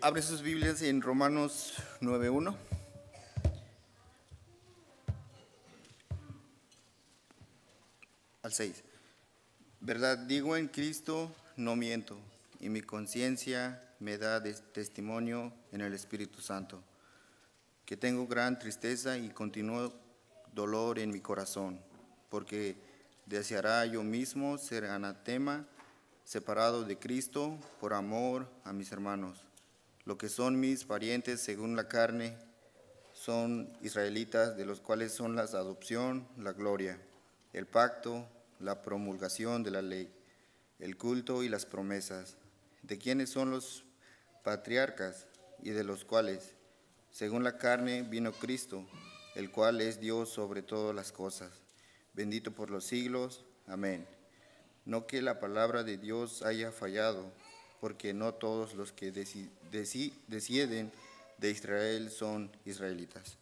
Abre sus Biblias en Romanos 9:1. Al 6. Verdad digo en Cristo, no miento, y mi conciencia me da testimonio en el Espíritu Santo, que tengo gran tristeza y continuo dolor en mi corazón, porque deseará yo mismo ser anatema, separado de Cristo por amor a mis hermanos. Lo que son mis parientes según la carne son israelitas, de los cuales son la adopción, la gloria, el pacto, la promulgación de la ley, el culto y las promesas, de quienes son los patriarcas y de los cuales, según la carne, vino Cristo, el cual es Dios sobre todas las cosas, bendito por los siglos. Amén. No que la palabra de Dios haya fallado, porque no todos los que descienden de Israel son israelitas.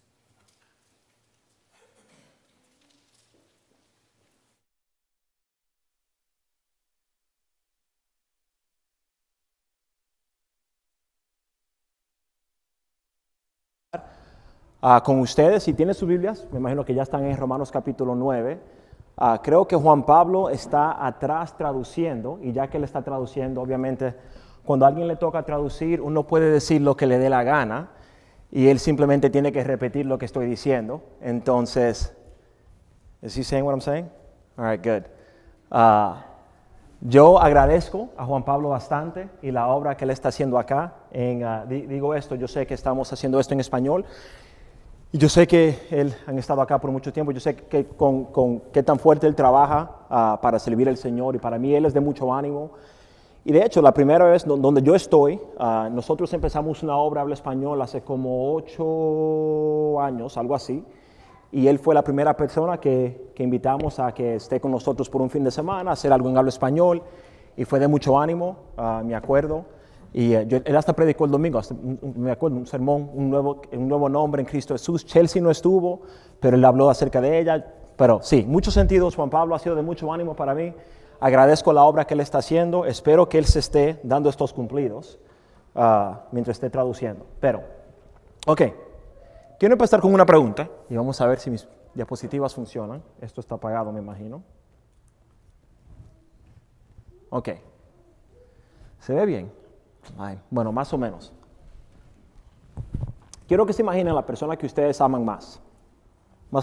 Con ustedes, si tienen sus Biblias, me imagino que ya están en Romanos capítulo 9. Creo que Juan Pablo está atrás traduciendo, y ya que él está traduciendo, obviamente, cuando a alguien le toca traducir, uno puede decir lo que le dé la gana, y él simplemente tiene que repetir lo que estoy diciendo. Entonces, ¿is he saying what I'm saying? All right, good. Yo agradezco a Juan Pablo bastante y la obra que él está haciendo acá. Digo esto, yo sé que estamos haciendo esto en español, y yo sé que él han estado acá por mucho tiempo. Yo sé que con qué tan fuerte él trabaja para servir al Señor, y para mí él es de mucho ánimo. Y de hecho, la primera vez donde yo estoy, nosotros empezamos una obra habla español hace como 8 años, algo así. Y él fue la primera persona que invitamos a que esté con nosotros por un fin de semana, a hacer algo en habla español. Y fue de mucho ánimo, me acuerdo. Y él hasta predicó el domingo, me acuerdo, un sermón, un nuevo nombre en Cristo Jesús. Chelsea no estuvo, pero él habló acerca de ella. Pero sí, en muchos sentidos Juan Pablo ha sido de mucho ánimo para mí. Agradezco la obra que él está haciendo. Espero que él se esté dando estos cumplidos mientras esté traduciendo. Pero, ok, quiero empezar con una pregunta y vamos a ver si mis diapositivas funcionan. Esto está apagado, me imagino. Ok, ¿se ve bien? Bueno, más o menos. Quiero que se imaginen la persona que ustedes aman más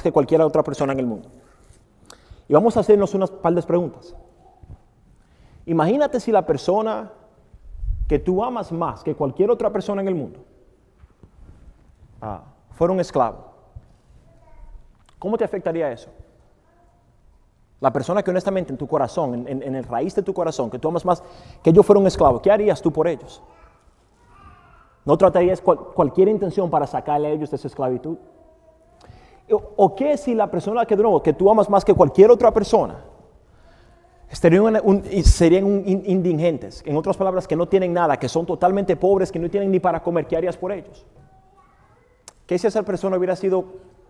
que cualquier otra persona en el mundo. Y vamos a hacernos unas par de preguntas. Imagínate si la persona que tú amas más que cualquier otra persona en el mundo fuera un esclavo. ¿Cómo te afectaría eso? La persona que honestamente en tu corazón, en el raíz de tu corazón, que tú amas más, que ellos fueran un esclavo, ¿qué harías tú por ellos? ¿No tratarías cualquier intención para sacarle a ellos de esa esclavitud? ¿O qué si la persona que tú amas más que cualquier otra persona serían indigentes? En otras palabras, que no tienen nada, que son totalmente pobres, que no tienen ni para comer. ¿Qué harías por ellos? ¿Qué si esa persona hubiera sido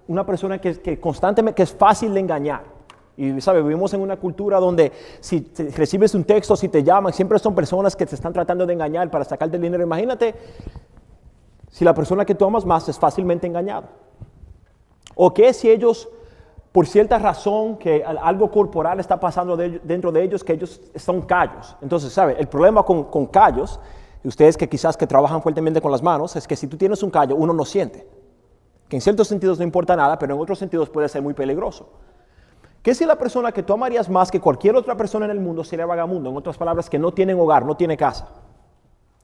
una persona que constantemente, que es fácil de engañar? Y, ¿sabe? Vivimos en una cultura donde si recibes un texto, si te llaman, siempre son personas que te están tratando de engañar para sacarte el dinero. Imagínate si la persona que tú amas más es fácilmente engañada. ¿O qué si ellos, por cierta razón, que algo corporal está pasando dentro de ellos, que ellos son callos? Entonces, ¿sabe? El problema con callos, y ustedes que quizás que trabajan fuertemente con las manos, es que si tú tienes un callo, uno no siente. Que en ciertos sentidos no importa nada, pero en otros sentidos puede ser muy peligroso. ¿Qué si la persona que tú amarías más que cualquier otra persona en el mundo sería vagabundo? En otras palabras, que no tienen hogar, no tiene casa.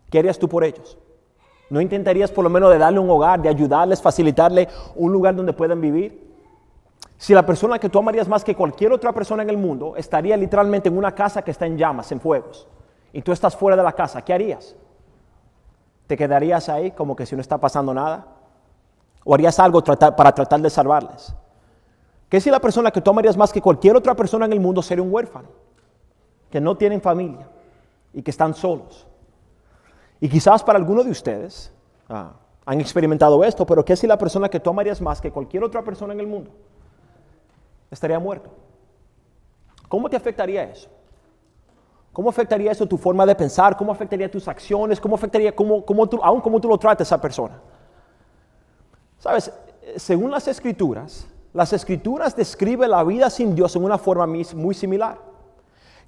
¿Qué harías tú por ellos? ¿No intentarías por lo menos de darle un hogar, de ayudarles, facilitarle un lugar donde puedan vivir? Si la persona que tú amarías más que cualquier otra persona en el mundo estaría literalmente en una casa que está en llamas, en fuegos, y tú estás fuera de la casa, ¿qué harías? ¿Te quedarías ahí como que si no está pasando nada? ¿O harías algo para tratar de salvarles? ¿Qué si la persona que tú amarías más que cualquier otra persona en el mundo sería un huérfano? Que no tienen familia y que están solos. Y quizás para algunos de ustedes han experimentado esto, pero ¿qué si la persona que tú amarías más que cualquier otra persona en el mundo estaría muerto? ¿Cómo te afectaría eso? ¿Cómo afectaría eso tu forma de pensar? ¿Cómo afectaría tus acciones? ¿Cómo afectaría cómo tú lo tratas a esa persona? ¿Sabes? Según las Escrituras describen la vida sin Dios en una forma muy similar.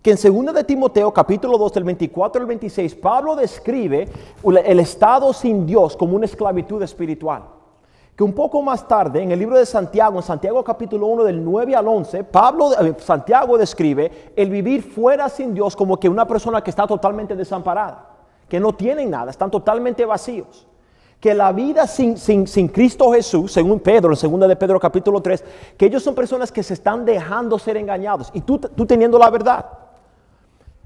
Que en 2 de Timoteo, capítulo 2, del 24 al 26, Pablo describe el estado sin Dios como una esclavitud espiritual. Que un poco más tarde, en el libro de Santiago, en Santiago capítulo 1, del 9 al 11, Santiago describe el vivir fuera sin Dios como que una persona que está totalmente desamparada, que no tienen nada, están totalmente vacíos. Que la vida sin Cristo Jesús, según Pedro, en 2 de Pedro capítulo 3, que ellos son personas que se están dejando ser engañados, y tú teniendo la verdad.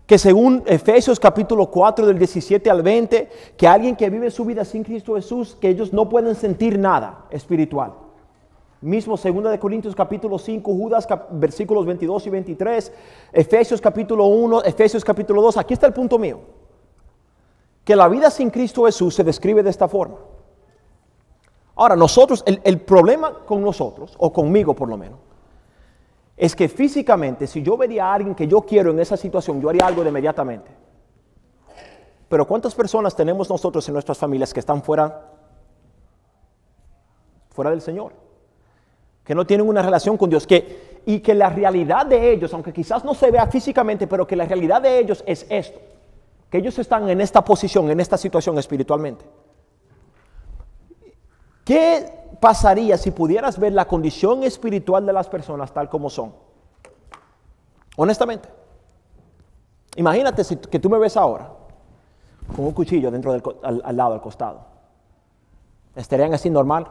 Que según Efesios capítulo 4 del 17 al 20, que alguien que vive su vida sin Cristo Jesús, que ellos no pueden sentir nada espiritual. Mismo 2 de Corintios capítulo 5, Judas versículos 22 y 23, Efesios capítulo 1, Efesios capítulo 2. Aquí está el punto mío. Que la vida sin Cristo Jesús se describe de esta forma. Ahora, nosotros, el problema con nosotros, o conmigo por lo menos, es que físicamente, si yo vería a alguien que yo quiero en esa situación, yo haría algo de inmediatamente. Pero ¿cuántas personas tenemos nosotros en nuestras familias que están fuera del Señor? Que no tienen una relación con Dios, y que la realidad de ellos, aunque quizás no se vea físicamente, pero que la realidad de ellos es esto, que ellos están en esta posición, en esta situación espiritualmente. ¿Qué pasaría si pudieras ver la condición espiritual de las personas tal como son? Honestamente, imagínate que tú me ves ahora con un cuchillo dentro al lado, al costado. ¿Estarían así normal?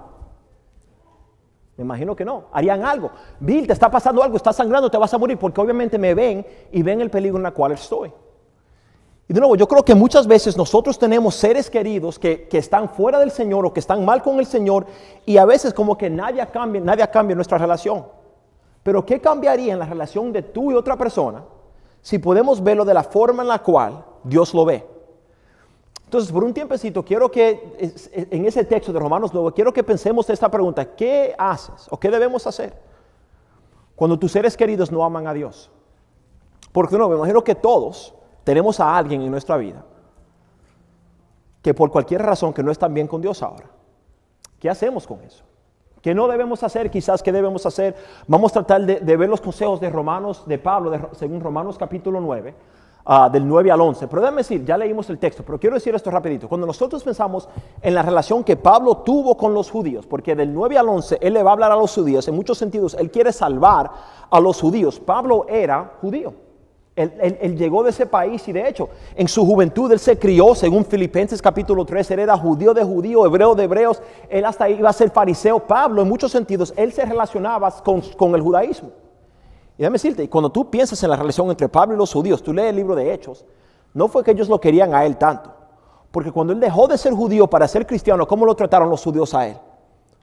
Me imagino que no. Harían algo. Bill, te está pasando algo, estás sangrando, te vas a morir, porque obviamente me ven y ven el peligro en el cual estoy. Y de nuevo, yo creo que muchas veces nosotros tenemos seres queridos que están fuera del Señor o que están mal con el Señor, y a veces como que nadie cambia nuestra relación. Pero ¿qué cambiaría en la relación de tú y otra persona si podemos verlo de la forma en la cual Dios lo ve? Entonces, por un tiempecito, quiero que en ese texto de Romanos 9, quiero que pensemos esta pregunta: ¿qué haces o qué debemos hacer cuando tus seres queridos no aman a Dios? Porque no, me imagino que todos tenemos a alguien en nuestra vida que por cualquier razón que no están bien con Dios ahora. ¿Qué hacemos con eso? ¿Qué no debemos hacer? Quizás, ¿qué debemos hacer? Vamos a tratar de ver los consejos de Pablo, según Romanos capítulo 9, del 9 al 11. Pero déjame decir, ya leímos el texto, pero quiero decir esto rapidito. Cuando nosotros pensamos en la relación que Pablo tuvo con los judíos, porque del 9 al 11 él le va a hablar a los judíos, en muchos sentidos él quiere salvar a los judíos. Pablo era judío. Él llegó de ese país, y de hecho, en su juventud él se crió, según Filipenses capítulo 3, él era judío de judío, hebreo de hebreos, él hasta iba a ser fariseo. Pablo, en muchos sentidos, él se relacionaba con el judaísmo. Y déjame decirte, cuando tú piensas en la relación entre Pablo y los judíos, tú lees el libro de Hechos, no fue que ellos lo querían a él tanto, porque cuando él dejó de ser judío para ser cristiano, ¿cómo lo trataron los judíos a él?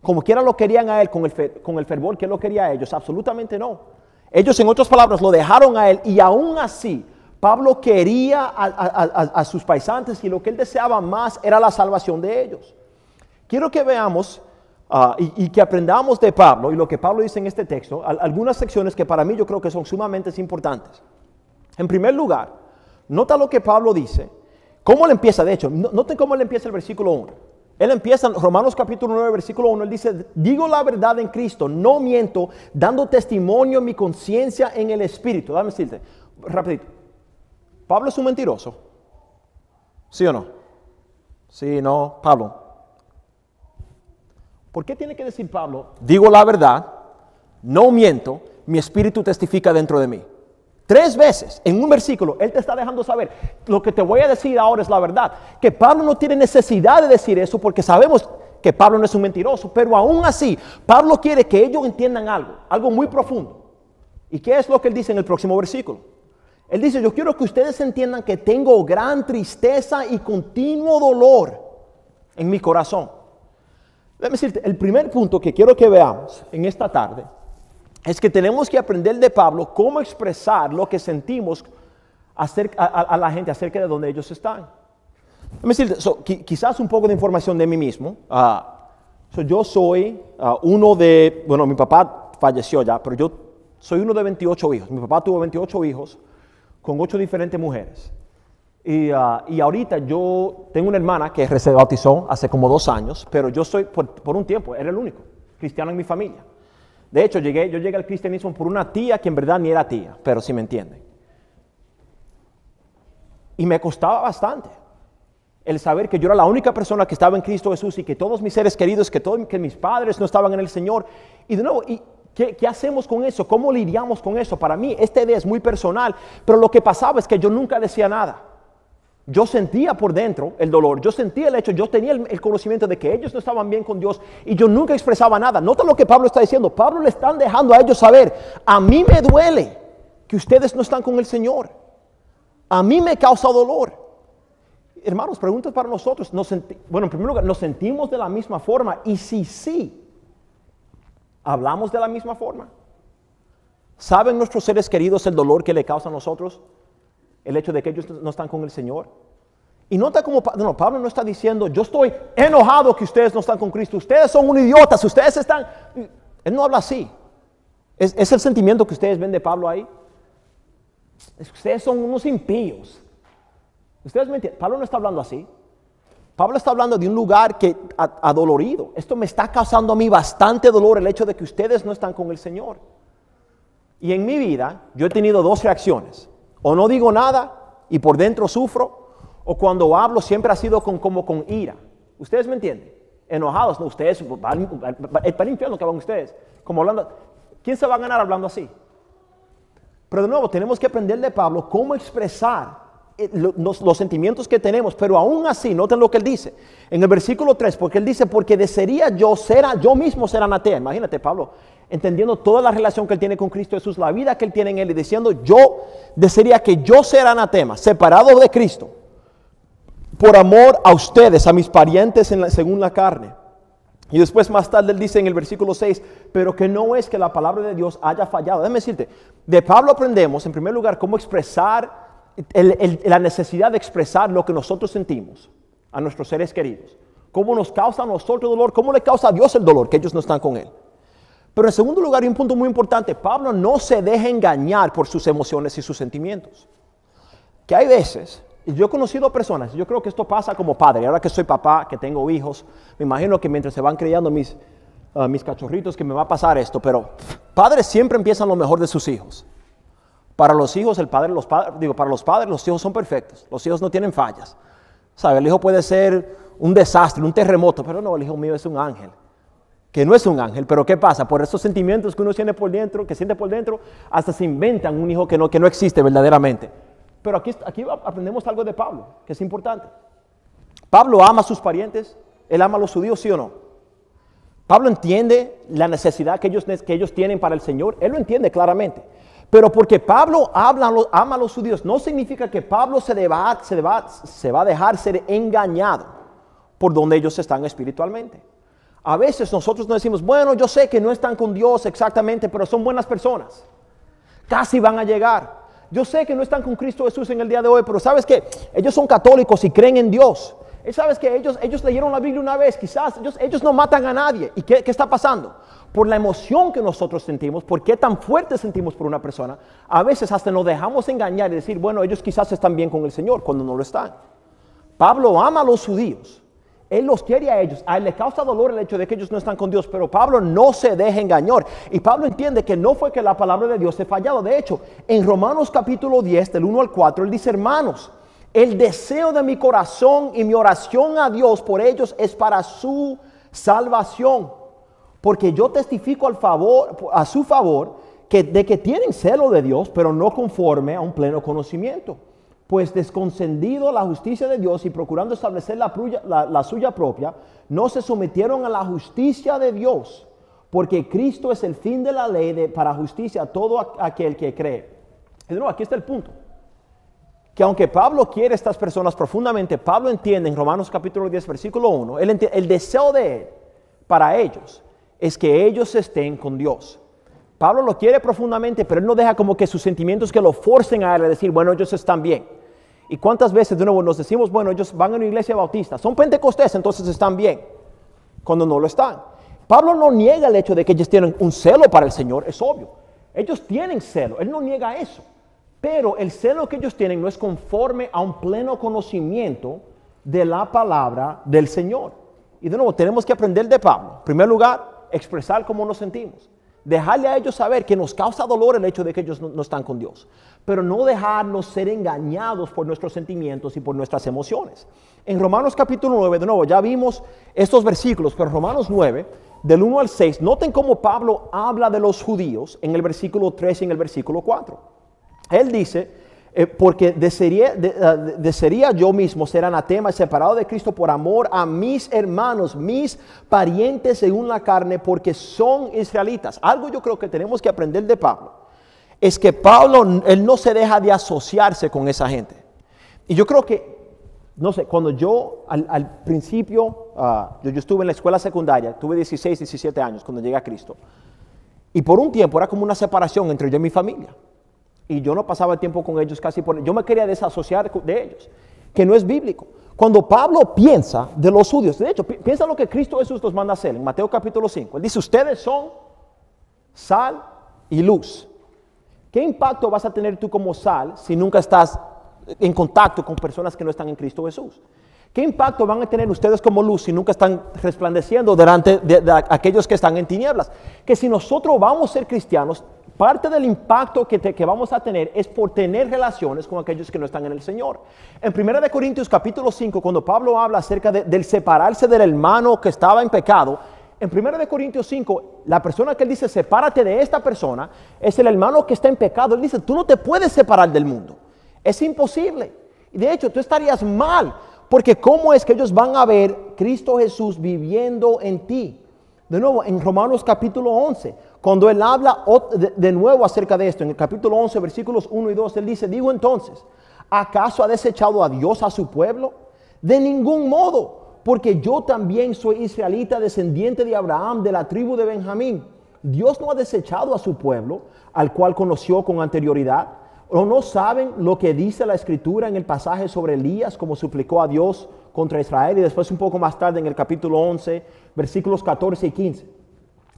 Como quiera lo querían a él con el fervor que él lo quería a ellos. Absolutamente no. Ellos, en otras palabras, lo dejaron a él, y aún así Pablo quería a sus paisantes, y lo que él deseaba más era la salvación de ellos. Quiero que veamos y que aprendamos de Pablo y lo que Pablo dice en este texto, algunas secciones que para mí yo creo que son sumamente importantes. En primer lugar, nota lo que Pablo dice, cómo le empieza. De hecho, noten cómo le empieza el versículo 1. Él empieza en Romanos capítulo 9, versículo 1, él dice: digo la verdad en Cristo, no miento, dando testimonio en mi conciencia en el Espíritu. Dame decirte, rapidito, ¿Pablo es un mentiroso? ¿Sí o no? Sí, no, Pablo. ¿Por qué tiene que decir Pablo, digo la verdad, no miento, mi Espíritu testifica dentro de mí? 3 veces en un versículo él te está dejando saber: lo que te voy a decir ahora es la verdad. Que Pablo no tiene necesidad de decir eso, porque sabemos que Pablo no es un mentiroso, pero aún así Pablo quiere que ellos entiendan algo muy profundo. ¿Y qué es lo que él dice en el próximo versículo? Él dice: yo quiero que ustedes entiendan que tengo gran tristeza y continuo dolor en mi corazón. Déjame decirte, el primer punto que quiero que veamos en esta tarde es que tenemos que aprender de Pablo cómo expresar lo que sentimos a la gente acerca de donde ellos están. Déjame decirte, quizás un poco de información de mí mismo. Yo soy mi papá falleció ya, pero yo soy uno de 28 hijos. Mi papá tuvo 28 hijos con 8 diferentes mujeres. Y ahorita yo tengo una hermana que se bautizó hace como 2 años, pero yo soy, por un tiempo, era el único cristiano en mi familia. De hecho, yo llegué al cristianismo por una tía que en verdad ni era tía, pero sí me entienden. Y me costaba bastante el saber que yo era la única persona que estaba en Cristo Jesús y que todos mis seres queridos, que mis padres no estaban en el Señor. Y de nuevo, ¿qué hacemos con eso? ¿Cómo lidiamos con eso? Para mí, esta idea es muy personal, pero lo que pasaba es que yo nunca decía nada. Yo sentía por dentro el dolor, yo sentía el hecho, yo tenía el conocimiento de que ellos no estaban bien con Dios y yo nunca expresaba nada. Nota lo que Pablo está diciendo. Pablo le están dejando a ellos saber, a mí me duele que ustedes no están con el Señor. A mí me causa dolor. Hermanos, preguntas para nosotros. Bueno, en primer lugar, ¿nos sentimos de la misma forma? Y si sí, ¿hablamos de la misma forma? ¿Saben nuestros seres queridos el dolor que le causa a nosotros? El hecho de que ellos no están con el Señor. Y nota como Pablo no está diciendo, yo estoy enojado que ustedes no están con Cristo. Ustedes son unos idiotas, ustedes están... Él no habla así. ¿Es el sentimiento que ustedes ven de Pablo ahí? Ustedes son unos impíos. Ustedes me entienden. Pablo no está hablando así. Pablo está hablando de un lugar que adolorido. Esto me está causando a mí bastante dolor, el hecho de que ustedes no están con el Señor. Y en mi vida yo he tenido 2 reacciones. O no digo nada y por dentro sufro, o cuando hablo siempre ha sido como con ira. ¿Ustedes me entienden? Enojados, no, ustedes van al infierno que van ustedes. Como hablando, ¿quién se va a ganar hablando así? Pero de nuevo, tenemos que aprender de Pablo cómo expresar los sentimientos que tenemos, pero aún así, noten lo que él dice en el versículo 3, porque él dice, porque desearía yo mismo ser anatema. Imagínate Pablo, entendiendo toda la relación que él tiene con Cristo Jesús, la vida que él tiene en él, y diciendo, yo desearía que yo sea anatema, separado de Cristo, por amor a ustedes, a mis parientes según la carne. Y después más tarde él dice en el versículo 6, pero que no es que la palabra de Dios haya fallado. Déjame decirte, de Pablo aprendemos en primer lugar cómo expresar la necesidad de expresar lo que nosotros sentimos a nuestros seres queridos. Cómo nos causa a nosotros dolor, cómo le causa a Dios el dolor que ellos no están con él. Pero en segundo lugar, y un punto muy importante, Pablo no se deja engañar por sus emociones y sus sentimientos. Que hay veces, y yo he conocido personas, yo creo que esto pasa como padre, ahora que soy papá, que tengo hijos, me imagino que mientras se van criando mis cachorritos que me va a pasar esto, pero padres siempre empiezan lo mejor de sus hijos. Para los hijos, para los padres, los hijos son perfectos, los hijos no tienen fallas. ¿Sabe? El hijo puede ser un desastre, un terremoto, pero no, el hijo mío es un ángel. Que no es un ángel, pero ¿qué pasa? Por esos sentimientos que uno siente por dentro, hasta se inventan un hijo que no existe verdaderamente. Pero aquí aprendemos algo de Pablo, que es importante. Pablo ama a sus parientes, él ama a los judíos, ¿sí o no? Pablo entiende la necesidad que ellos tienen para el Señor, él lo entiende claramente. Pero porque Pablo ama a los judíos, no significa que Pablo se va a dejar ser engañado por donde ellos están espiritualmente. A veces nosotros nos decimos, bueno, yo sé que no están con Dios exactamente, pero son buenas personas. Casi van a llegar. Yo sé que no están con Cristo Jesús en el día de hoy, pero ¿sabes qué? Ellos son católicos y creen en Dios. Y ¿sabes qué? Ellos leyeron la Biblia una vez, quizás ellos no matan a nadie. ¿Y qué está pasando? Por la emoción que nosotros sentimos, por qué tan fuerte sentimos por una persona, a veces hasta nos dejamos engañar y decir, bueno, ellos quizás están bien con el Señor, cuando no lo están. Pablo ama a los judíos. Él los quiere a ellos, a él le causa dolor el hecho de que ellos no están con Dios, pero Pablo no se deja engañar. Y Pablo entiende que no fue que la palabra de Dios se fallado. De hecho, en Romanos capítulo 10, del 1 al 4, él dice, hermanos, el deseo de mi corazón y mi oración a Dios por ellos es para su salvación. Porque yo testifico a su favor de que tienen celo de Dios, pero no conforme a un pleno conocimiento. Pues desconcendido la justicia de Dios y procurando establecer la suya propia, no se sometieron a la justicia de Dios, porque Cristo es el fin de la ley para justicia a todo aquel que cree. Y de nuevo, aquí está el punto. Que aunque Pablo quiere a estas personas profundamente, Pablo entiende en Romanos capítulo 10, versículo 1, el deseo de él para ellos es que ellos estén con Dios. Pablo lo quiere profundamente, pero él no deja como que sus sentimientos que lo forcen a él a decir, bueno, ellos están bien. ¿Y cuántas veces de nuevo nos decimos, bueno, ellos van a una iglesia bautista, son pentecostés, entonces están bien, cuando no lo están? Pablo no niega el hecho de que ellos tienen un celo para el Señor, es obvio. Ellos tienen celo, él no niega eso. Pero el celo que ellos tienen no es conforme a un pleno conocimiento de la palabra del Señor. Y de nuevo, tenemos que aprender de Pablo. En primer lugar, expresar cómo nos sentimos. Dejarle a ellos saber que nos causa dolor el hecho de que ellos no están con Dios. Pero no dejarnos ser engañados por nuestros sentimientos y por nuestras emociones. En Romanos capítulo 9, de nuevo, ya vimos estos versículos, pero Romanos 9, del 1 al 6, noten cómo Pablo habla de los judíos en el versículo 3 y en el versículo 4. Él dice, porque desearía yo mismo ser anatema y separado de Cristo por amor a mis hermanos, mis parientes según la carne, porque son israelitas. Algo yo creo que tenemos que aprender de Pablo, es que Pablo, él no se deja de asociarse con esa gente. Y yo creo que, no sé, cuando yo al principio, yo estuve en la escuela secundaria, tuve 16, 17 años cuando llegué a Cristo. Y por un tiempo era como una separación entre yo y mi familia. Y yo no pasaba el tiempo con ellos casi yo me quería desasociar de ellos, que no es bíblico. Cuando Pablo piensa de los judíos, de hecho, piensa lo que Cristo Jesús nos manda a hacer en Mateo capítulo 5. Él dice, ustedes son sal y luz. ¿Qué impacto vas a tener tú como sal si nunca estás en contacto con personas que no están en Cristo Jesús? ¿Qué impacto van a tener ustedes como luz si nunca están resplandeciendo delante de aquellos que están en tinieblas? Que si nosotros vamos a ser cristianos, parte del impacto que vamos a tener es por tener relaciones con aquellos que no están en el Señor. En 1 Corintios capítulo 5, cuando Pablo habla acerca del separarse del hermano que estaba en pecado, en 1 Corintios 5, la persona que él dice, sepárate de esta persona, es el hermano que está en pecado. Él dice, tú no te puedes separar del mundo. Es imposible. Y de hecho, tú estarías mal, porque ¿cómo es que ellos van a ver Cristo Jesús viviendo en ti? De nuevo, en Romanos capítulo 11, cuando él habla de nuevo acerca de esto, en el capítulo 11, versículos 1 y 2, él dice, digo entonces, ¿acaso ha desechado a Dios a su pueblo? De ningún modo, porque yo también soy israelita, descendiente de Abraham, de la tribu de Benjamín. Dios no ha desechado a su pueblo, al cual conoció con anterioridad. ¿O no saben lo que dice la Escritura en el pasaje sobre Elías, como suplicó a Dios contra Israel? Y después un poco más tarde en el capítulo 11, versículos 14 y 15.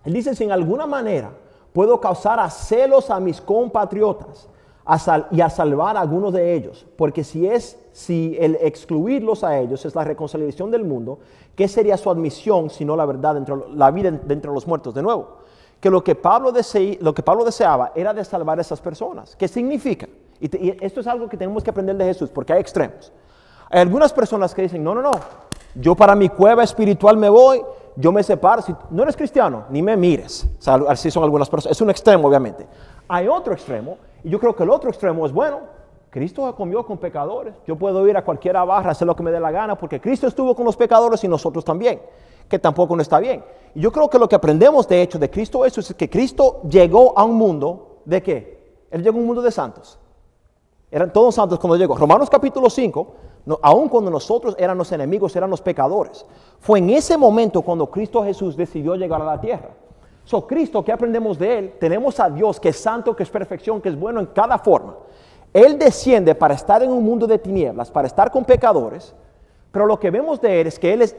Él dice, si en alguna manera puedo causar a celos a mis compatriotas y a salvar a algunos de ellos, porque si el excluirlos a ellos es la reconciliación del mundo, ¿qué sería su admisión sino la verdad, la vida de entre los muertos? De nuevo, que lo que Pablo deseaba era de salvar a esas personas. ¿Qué significa? Y esto es algo que tenemos que aprender de Jesús, porque hay extremos. Hay algunas personas que dicen, no, yo para mi cueva espiritual me voy, yo me separo. Si no eres cristiano, ni me mires. O sea, así son algunas personas. Es un extremo, obviamente. Hay otro extremo, y yo creo que el otro extremo es, bueno, Cristo comió con pecadores. Yo puedo ir a cualquier barra, hacer lo que me dé la gana, porque Cristo estuvo con los pecadores y nosotros también, que tampoco no está bien. Y yo creo que lo que aprendemos, de hecho, de Cristo es que Cristo llegó a un mundo, ¿de qué? Él llegó a un mundo de santos. Eran todos santos cuando llegó. Romanos capítulo 5, aun cuando nosotros éramos enemigos, éramos pecadores. Fue en ese momento cuando Cristo Jesús decidió llegar a la tierra. Cristo, ¿qué aprendemos de Él? Tenemos a Dios que es santo, que es perfección, que es bueno en cada forma. Él desciende para estar en un mundo de tinieblas, para estar con pecadores. Pero lo que vemos de Él es que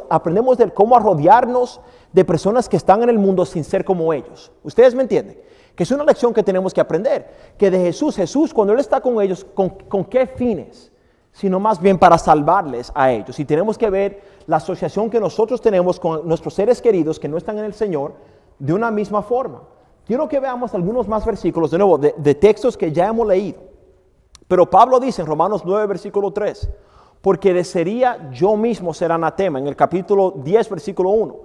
aprendemos de Él cómo rodearnos de personas que están en el mundo sin ser como ellos. ¿Ustedes me entienden? Que es una lección que tenemos que aprender. Que de Jesús cuando Él está con ellos, ¿con qué fines? Sino más bien para salvarles a ellos. Y tenemos que ver la asociación que nosotros tenemos con nuestros seres queridos que no están en el Señor de una misma forma. Quiero que veamos algunos más versículos, de nuevo, de textos que ya hemos leído. Pero Pablo dice en Romanos 9, versículo 3, porque desearía yo mismo ser anatema, en el capítulo 10, versículo 1.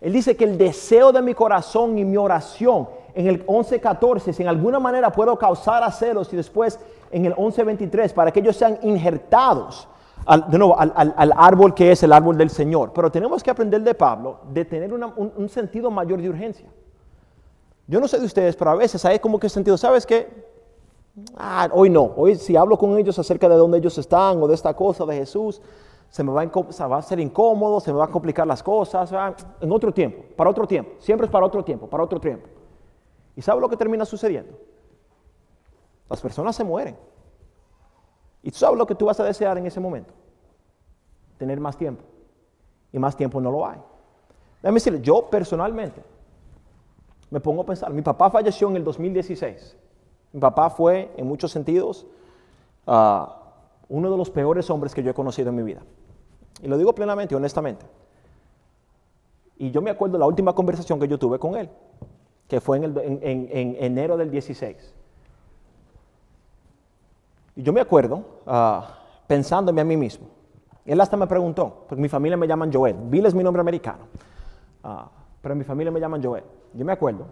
Él dice que el deseo de mi corazón y mi oración, en el 11:14, si en alguna manera puedo causar a celos, y después en el 11:23, para que ellos sean injertados, al árbol que es el árbol del Señor. Pero tenemos que aprender de Pablo, de tener un sentido mayor de urgencia. Yo no sé de ustedes, pero a veces hay como que sentido, ¿sabes qué? Hoy no, hoy si hablo con ellos acerca de dónde ellos están o de esta cosa de Jesús, se va a hacer incómodo, se me va a complicar las cosas, en otro tiempo, para otro tiempo, siempre es para otro tiempo. ¿Y sabe lo que termina sucediendo? Las personas se mueren. ¿Y tú sabes lo que tú vas a desear en ese momento? Tener más tiempo. Y más tiempo no lo hay. Déjame decirle, yo personalmente me pongo a pensar, mi papá falleció en el 2016. Mi papá fue, en muchos sentidos, uno de los peores hombres que yo he conocido en mi vida. Y lo digo plenamente, honestamente. Y yo me acuerdo de la última conversación que yo tuve con él, que fue en enero del 16. Y yo me acuerdo, pensándome a mí mismo, él hasta me preguntó, porque mi familia me llaman Joel, Bill es mi nombre americano, pero mi familia me llaman Joel. Yo me acuerdo,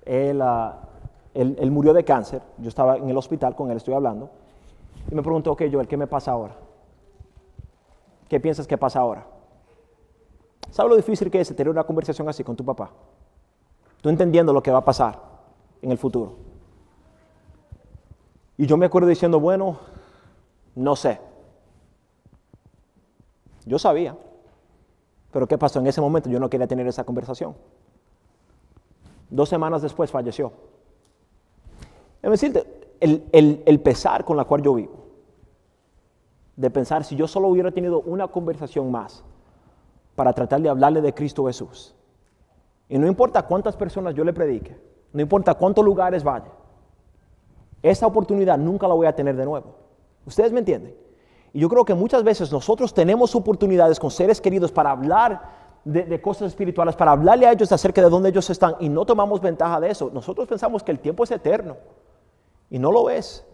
él murió de cáncer, yo estaba en el hospital con él, estoy hablando, y me preguntó, ok, Joel, ¿qué me pasa ahora? ¿Qué piensas que pasa ahora? ¿Sabes lo difícil que es tener una conversación así con tu papá? Tú entendiendo lo que va a pasar en el futuro. Y yo me acuerdo diciendo, bueno, no sé. Yo sabía. Pero ¿qué pasó? En ese momento yo no quería tener esa conversación. 2 semanas después falleció. Es decir, el pesar con la cual yo vivo, de pensar si yo solo hubiera tenido una conversación más para tratar de hablarle de Cristo Jesús. Y no importa cuántas personas yo le predique, no importa cuántos lugares vaya, esa oportunidad nunca la voy a tener de nuevo. ¿Ustedes me entienden? Y yo creo que muchas veces nosotros tenemos oportunidades con seres queridos para hablar de cosas espirituales, para hablarle a ellos acerca de dónde ellos están y no tomamos ventaja de eso. Nosotros pensamos que el tiempo es eterno y no lo es.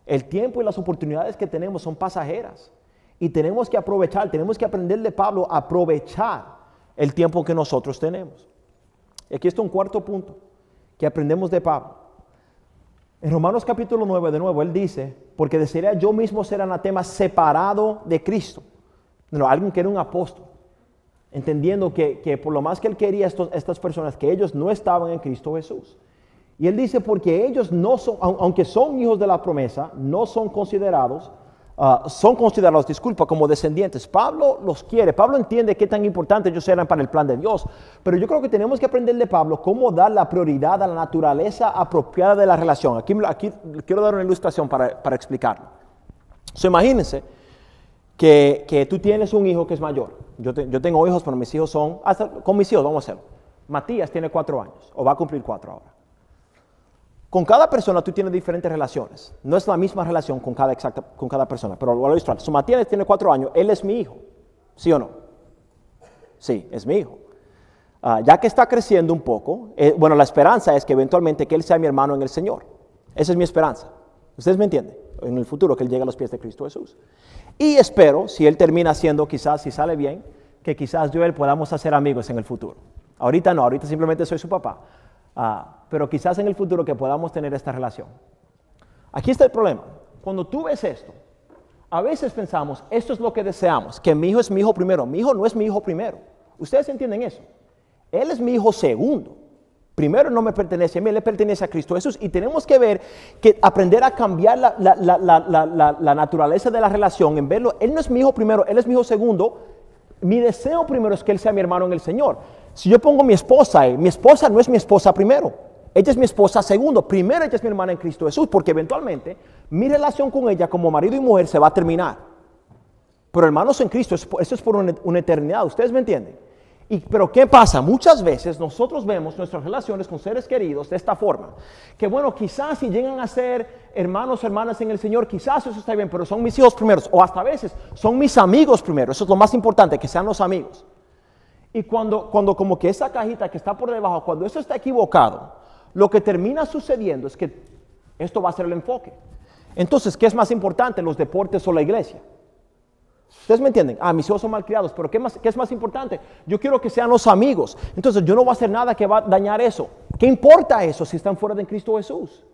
El tiempo y las oportunidades que tenemos son pasajeras y tenemos que aprovechar, tenemos que aprender de Pablo a aprovechar el tiempo que nosotros tenemos. Y aquí está un cuarto punto que aprendemos de Pablo. En Romanos capítulo 9, de nuevo, él dice, porque desearía yo mismo ser anatema separado de Cristo. No, alguien que era un apóstol, entendiendo que por lo más que él quería estas personas, que ellos no estaban en Cristo Jesús. Y él dice, porque ellos no son, aunque son hijos de la promesa, no son considerados, como descendientes. Pablo los quiere, Pablo entiende qué tan importante ellos eran para el plan de Dios, pero yo creo que tenemos que aprender de Pablo cómo dar la prioridad a la naturaleza apropiada de la relación. Aquí quiero dar una ilustración para explicarlo. Imagínense que tú tienes un hijo que es mayor. Yo tengo hijos, pero mis hijos son, con mis hijos vamos a hacerlo. Matías tiene 4 años, o va a cumplir 4 ahora. Con cada persona tú tienes diferentes relaciones. No es la misma relación con cada persona, pero lo voy a ilustrar. Matías tiene 4 años, él es mi hijo, ¿sí o no? Sí, es mi hijo. Ya que está creciendo un poco, la esperanza es que eventualmente que él sea mi hermano en el Señor. Esa es mi esperanza. ¿Ustedes me entienden? En el futuro, que él llegue a los pies de Cristo Jesús. Y espero, si él termina siendo, quizás, si sale bien, que quizás yo y él podamos hacer amigos en el futuro. Ahorita no, ahorita simplemente soy su papá. Pero quizás en el futuro que podamos tener esta relación. Aquí está el problema. Cuando tú ves esto, a veces pensamos, esto es lo que deseamos, que mi hijo es mi hijo primero. Mi hijo no es mi hijo primero. ¿Ustedes entienden eso? Él es mi hijo segundo. Primero no me pertenece a mí, él le pertenece a Cristo Jesús. Y tenemos que ver, que aprender a cambiar la naturaleza de la relación, en verlo, él no es mi hijo primero, él es mi hijo segundo. Mi deseo primero es que él sea mi hermano en el Señor. Si yo pongo mi esposa no es mi esposa primero, ella es mi esposa segundo. Primero ella es mi hermana en Cristo Jesús, porque eventualmente mi relación con ella como marido y mujer se va a terminar. Pero hermanos en Cristo, eso es por una eternidad, ¿ustedes me entienden? Pero ¿qué pasa? Muchas veces nosotros vemos nuestras relaciones con seres queridos de esta forma. Que bueno, quizás si llegan a ser hermanos, hermanas en el Señor, quizás eso está bien, pero son mis hijos primeros. O hasta a veces son mis amigos primero. Eso es lo más importante, que sean los amigos. Y cuando como que esa cajita que está por debajo, cuando eso está equivocado, lo que termina sucediendo es que esto va a ser el enfoque. Entonces, ¿qué es más importante, los deportes o la iglesia? ¿Ustedes me entienden? Mis hijos son malcriados, pero ¿qué es más importante? Yo quiero que sean los amigos. Entonces yo no voy a hacer nada que va a dañar eso. ¿Qué importa eso si están fuera de Cristo Jesús?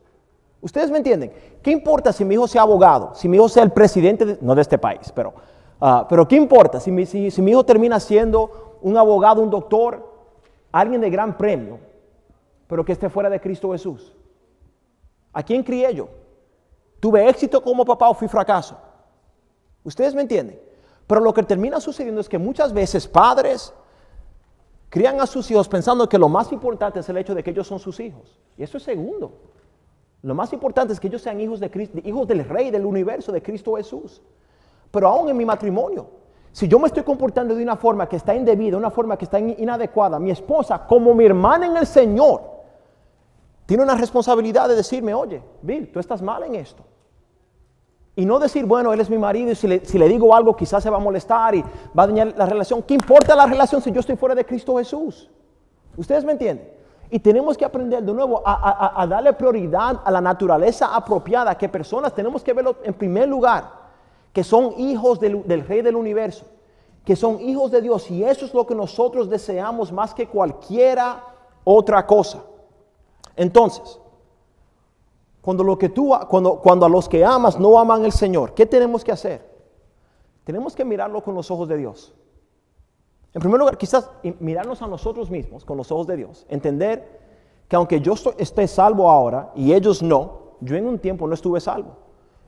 ¿Ustedes me entienden? ¿Qué importa si mi hijo sea abogado? Si mi hijo sea el presidente, no de este país, pero ¿qué importa si mi hijo termina siendo un abogado, un doctor, alguien de gran premio, pero que esté fuera de Cristo Jesús? ¿A quién crié yo? ¿Tuve éxito como papá o fui fracaso? ¿Ustedes me entienden? Pero lo que termina sucediendo es que muchas veces padres crían a sus hijos pensando que lo más importante es el hecho de que ellos son sus hijos. Y eso es segundo. Lo más importante es que ellos sean hijos de Cristo, hijos del Rey del universo, de Cristo Jesús. Pero aún en mi matrimonio, si yo me estoy comportando de una forma que está indebida, una forma que está inadecuada, mi esposa como mi hermana en el Señor, tiene una responsabilidad de decirme, oye, Bill, tú estás mal en esto. Y no decir, bueno, él es mi marido y si le digo algo quizás se va a molestar y va a dañar la relación. ¿Qué importa la relación si yo estoy fuera de Cristo Jesús? ¿Ustedes me entienden? Y tenemos que aprender de nuevo a darle prioridad a la naturaleza apropiada, que personas tenemos que verlo en primer lugar, que son hijos del Rey del Universo, que son hijos de Dios, y eso es lo que nosotros deseamos más que cualquiera otra cosa. Entonces, cuando a los que amas no aman el Señor, ¿qué tenemos que hacer? Tenemos que mirarlo con los ojos de Dios. En primer lugar, quizás mirarnos a nosotros mismos con los ojos de Dios. Entender que aunque yo esté salvo ahora y ellos no, yo en un tiempo no estuve salvo.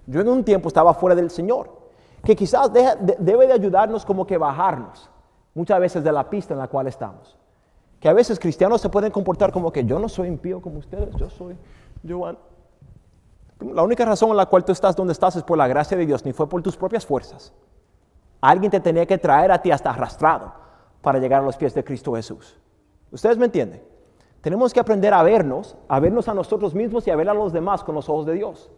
Yo en un tiempo estaba fuera del Señor. Que quizás debe de ayudarnos como que bajarnos muchas veces de la pista en la cual estamos. Que a veces cristianos se pueden comportar como que yo no soy impío como ustedes, la única razón en la cual tú estás donde estás es por la gracia de Dios, ni fue por tus propias fuerzas. Alguien te tenía que traer a ti hasta arrastrado para llegar a los pies de Cristo Jesús. ¿Ustedes me entienden? Tenemos que aprender a vernos a nosotros mismos y a ver a los demás con los ojos de Dios.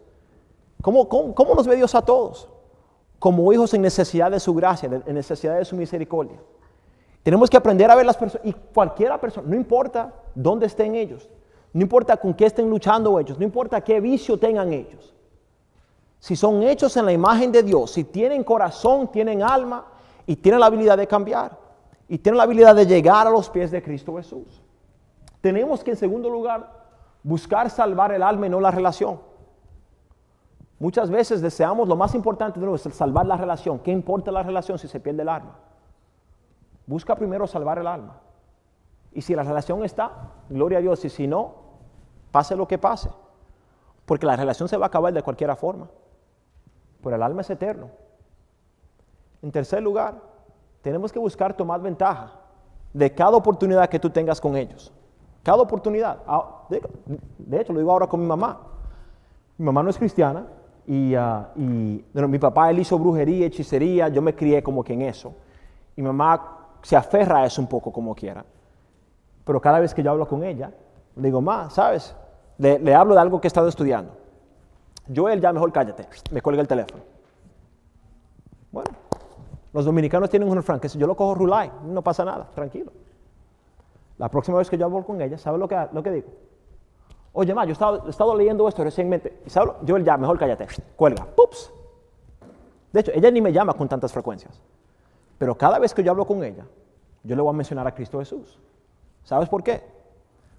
¿Cómo nos ve Dios a todos? Como hijos en necesidad de su gracia, en necesidad de su misericordia. Tenemos que aprender a ver las personas, y cualquiera persona, no importa dónde estén ellos, no importa con qué estén luchando ellos, no importa qué vicio tengan ellos. Si son hechos en la imagen de Dios, si tienen corazón, tienen alma y tienen la habilidad de cambiar y tienen la habilidad de llegar a los pies de Cristo Jesús. Tenemos que, en segundo lugar, buscar salvar el alma y no la relación. Muchas veces deseamos lo más importante de nuevo es salvar la relación. ¿Qué importa la relación si se pierde el alma? Busca primero salvar el alma. Y si la relación está, gloria a Dios. Y si no, pase lo que pase. Porque la relación se va a acabar de cualquier forma. Pero el alma es eterno. En tercer lugar, tenemos que buscar tomar ventaja de cada oportunidad que tú tengas con ellos. Cada oportunidad. De hecho, lo digo ahora con mi mamá. Mi mamá no es cristiana. Mi papá, él hizo brujería, hechicería. Yo me crié como que en eso. Y mi mamá se aferra a eso un poco como quiera. Pero cada vez que yo hablo con ella, le digo, ma, ¿sabes? Le hablo de algo que he estado estudiando. Joel, ya mejor cállate. Me cuelga el teléfono. Bueno, los dominicanos tienen un refrán que si yo lo cojo rulay, no pasa nada, tranquilo. La próxima vez que yo hablo con ella, ¿sabe lo que digo? Oye, ma, yo he estado leyendo esto recientemente. ¿Sabe? Joel, ya mejor cállate. Cuelga. ¡Pups! De hecho, ella ni me llama con tantas frecuencias. Pero cada vez que yo hablo con ella, yo le voy a mencionar a Cristo Jesús. ¿Sabes por qué?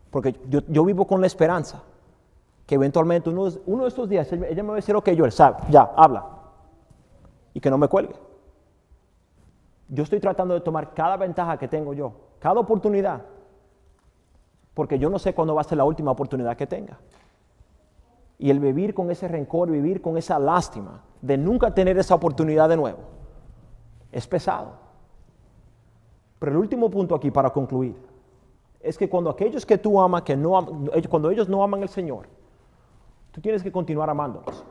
Porque yo vivo con la esperanza que eventualmente uno de estos días ella me va a decir, ok, Joel, sabe, ya, habla. Y que no me cuelgue. Yo estoy tratando de tomar cada ventaja que tengo yo, cada oportunidad, porque yo no sé cuándo va a ser la última oportunidad que tenga. Y el vivir con ese rencor, vivir con esa lástima de nunca tener esa oportunidad de nuevo, es pesado. Pero el último punto aquí para concluir es que cuando aquellos que tú amas, cuando ellos no aman al Señor, tú tienes que continuar amándolos.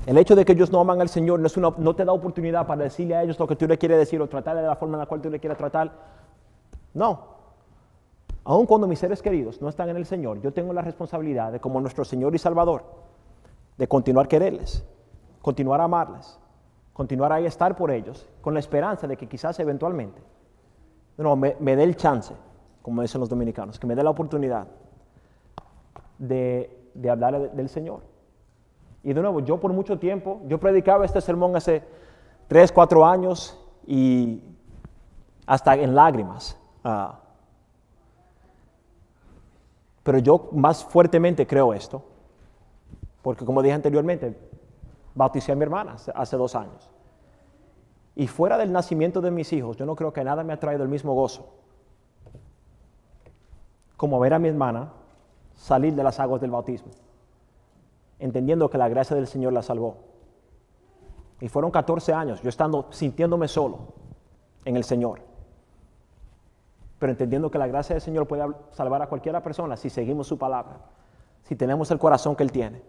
El hecho de que ellos no aman al Señor no te da oportunidad para decirle a ellos lo que tú le quieres decir o tratarle de la forma en la cual tú le quieres tratar. No. Aun cuando mis seres queridos no están en el Señor, yo tengo la responsabilidad de, como nuestro Señor y Salvador, de continuar a quererles, continuar a amarles, continuar a estar por ellos, con la esperanza de que quizás eventualmente me dé el chance, como dicen los dominicanos, que me dé la oportunidad de hablar del Señor. Y de nuevo, yo por mucho tiempo, yo predicaba este sermón hace 3, 4 años y hasta en lágrimas. Pero yo más fuertemente creo esto, porque como dije anteriormente, bauticé a mi hermana hace 2 años. Y fuera del nacimiento de mis hijos, yo no creo que nada me ha traído el mismo gozo como ver a mi hermana salir de las aguas del bautismo, entendiendo que la gracia del Señor la salvó. Y fueron 14 años yo sintiéndome solo en el Señor, pero entendiendo que la gracia del Señor puede salvar a cualquiera persona si seguimos su palabra, si tenemos el corazón que Él tiene.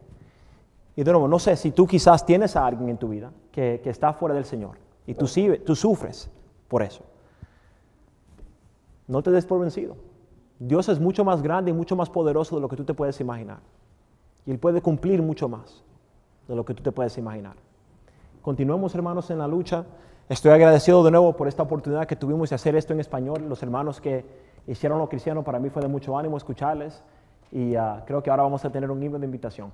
Y de nuevo, no sé si tú quizás tienes a alguien en tu vida que está fuera del Señor y tú sufres por eso. No te des por vencido. Dios es mucho más grande y mucho más poderoso de lo que tú te puedes imaginar. Y Él puede cumplir mucho más de lo que tú te puedes imaginar. Continuemos, hermanos, en la lucha. Estoy agradecido de nuevo por esta oportunidad que tuvimos de hacer esto en español. Los hermanos que hicieron lo cristiano, para mí fue de mucho ánimo escucharles. Y creo que ahora vamos a tener un himno de invitación.